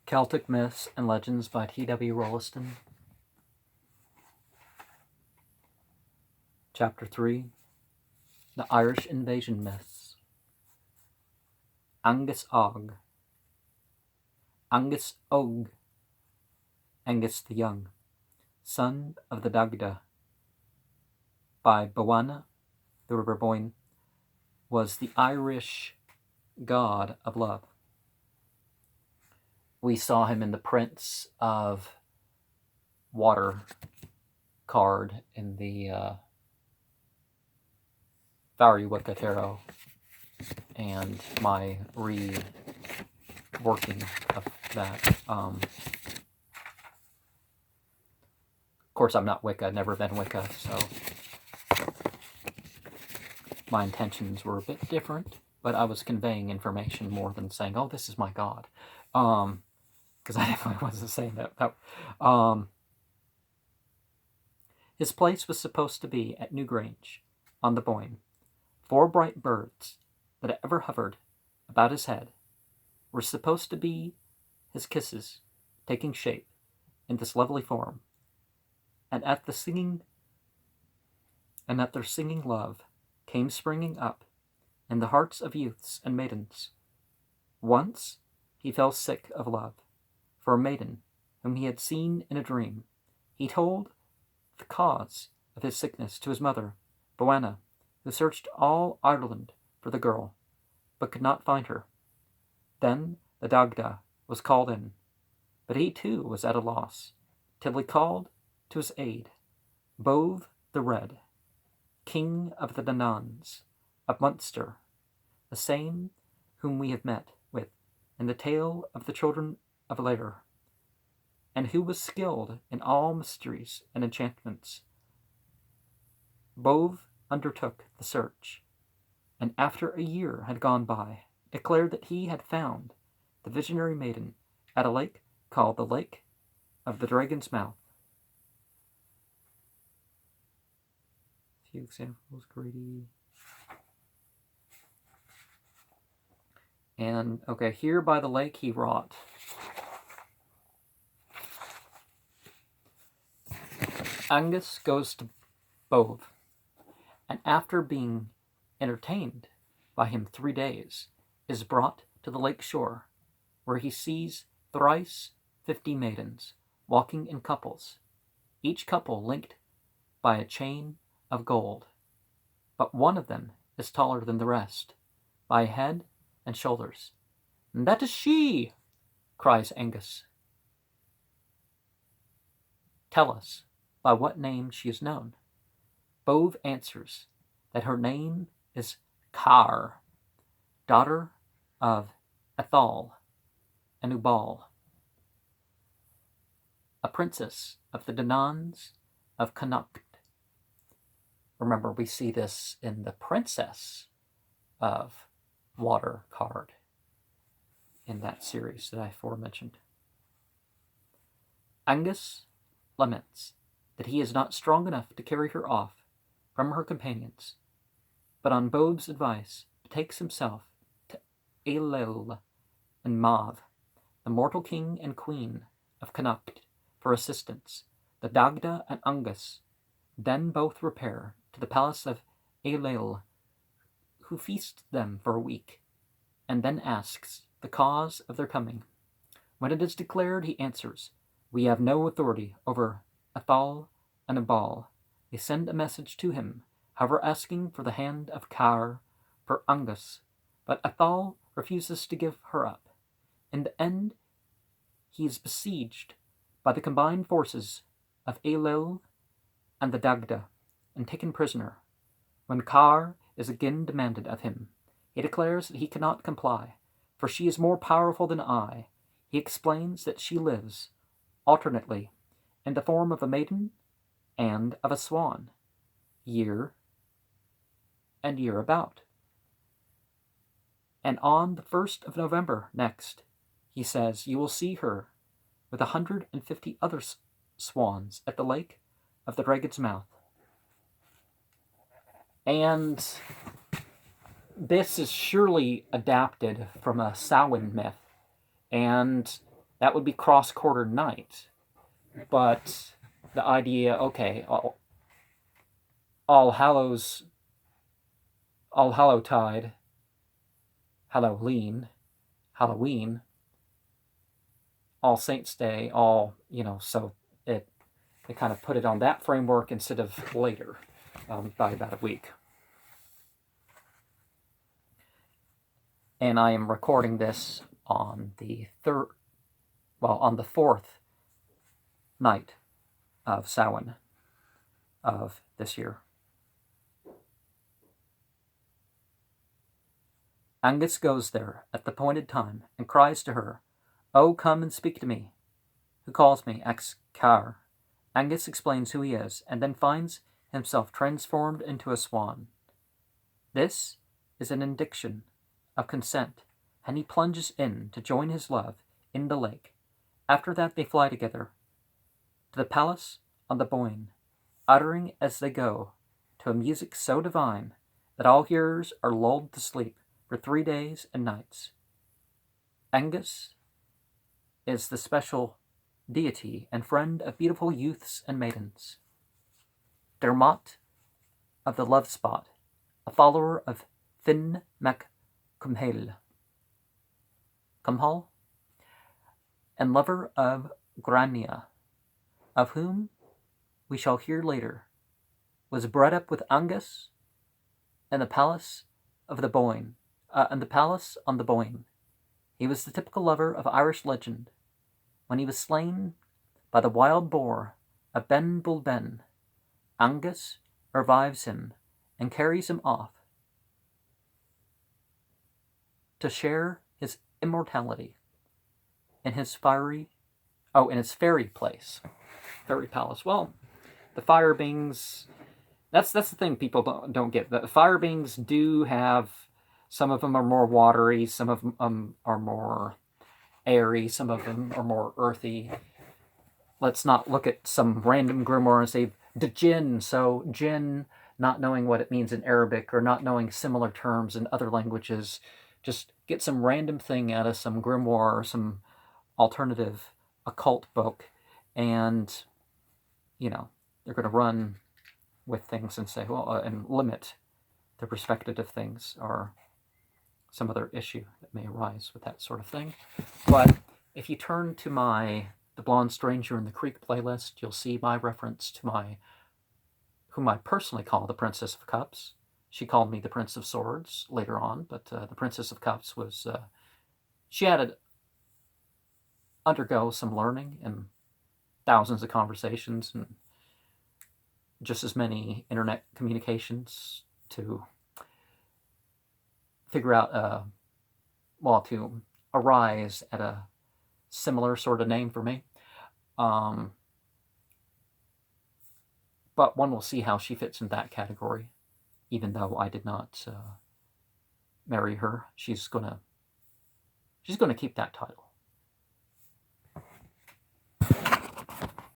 Celtic Myths and Legends by T.W. Rolleston. Chapter 3. The Irish Invasion Myths. Angus Og. Angus Og. Angus the Young, son of the Dagda, by Boanna, the River Boyne, was the Irish god of love. We saw him in the Prince of Water card in the Wicca Tarot, and my reworking of that. Of course, I'm not Wicca, never been Wicca, so my intentions were a bit different, but I was conveying information more than saying, oh, this is my god. Because I definitely wasn't saying that. His place was supposed to be at Newgrange, on the Boyne. 4 bright birds that had ever hovered about his head were supposed to be his kisses, taking shape in this lovely form, and at their singing love came springing up in the hearts of youths and maidens. Once he fell sick of love for a maiden whom he had seen in a dream. He told the cause of his sickness to his mother, Boanna, who searched all Ireland for the girl, but could not find her. Then the Dagda was called in, but he too was at a loss, till he called to his aid Bove the Red, king of the Danans of Munster, the same whom we have met with in the tale of the children of Lair, and who was skilled in all mysteries and enchantments. Bove undertook the search, and after a year had gone by, declared that he had found the visionary maiden at a lake called the Lake of the Dragon's Mouth. A few examples, greedy. And, okay, here by the lake he wrought. Angus goes to Bove, and after being entertained by him 3 days, is brought to the lake shore, where he sees thrice 50 maidens walking in couples, each couple linked by a chain of gold. But one of them is taller than the rest, by head and shoulders. "And that is she!" cries Angus. "Tell us by what name she is known." Bove answers that her name is Car, daughter of Athol and Ubal, a princess of the Danans of Connacht. Remember, we see this in the Princess of Water card in that series that I aforementioned. Angus laments that he is not strong enough to carry her off from her companions, but on Bove's advice betakes himself to Ailill and Mav, the mortal king and queen of Connacht, for assistance. The Dagda and Angus then both repair to the palace of Ailill, who feasts them for a week, and then asks the cause of their coming. When it is declared, he answers, "We have no authority over Athol and Ubal." They send a message to him, however asking for the hand of Car for Angus, but Athol refuses to give her up. In the end, he is besieged by the combined forces of Ailill and the Dagda, and taken prisoner. When Car is again demanded of him, he declares that he cannot comply, for she is more powerful than I. He explains that she lives, alternately, in the form of a maiden and of a swan, year and year about. And on the 1st of November next, he says, you will see her with 150 other swans at the Lake of the Dragon's Mouth. And this is surely adapted from a Samhain myth, and That would be cross-quarter night. But the idea, okay, All Hallows, All Hallowtide, Halloween, All Saints Day, so they kind of put it on that framework instead of later, by about a week. And I am recording this on the fourth night of Samhain of this year. Angus goes there at the appointed time and cries to her, "Oh, come and speak to me." Who calls me Ex-Car? Angus explains who he is, and then finds himself transformed into a swan. This is an indication of consent, and he plunges in to join his love in the lake. After that they fly together to the palace on the Boyne, uttering as they go to a music so divine that all hearers are lulled to sleep for 3 days and nights. Angus is the special deity and friend of beautiful youths and maidens. Dermot of the Love Spot, a follower of Finn Mac Cumhall, and lover of Grania, of whom we shall hear later, was bred up with Angus in the palace of the Boyne, in the palace on the Boyne. He was the typical lover of Irish legend. When he was slain by the wild boar of Ben Bulben, Angus revives him and carries him off to share his immortality in his fairy palace. Well, the fire beings, that's the thing people don't get. The fire beings do have, some of them are more watery, some of them are more airy, some of them are more earthy. Let's not look at some random grimoire and say the jinn. So jinn, not knowing what it means in Arabic or not knowing similar terms in other languages, just get some random thing out of some grimoire or some alternative occult book, and they're going to run with things and say, well, and limit the perspective of things or some other issue that may arise with that sort of thing. But if you turn to The Blonde Stranger in the Creek playlist, you'll see my reference to whom I personally call the Princess of Cups. She called me the Prince of Swords later on, but the Princess of Cups was, she had to undergo some learning and thousands of conversations and just as many internet communications to figure out, to arise at a similar sort of name for me. But one will see how she fits in that category, even though I did not marry her. She's gonna keep that title.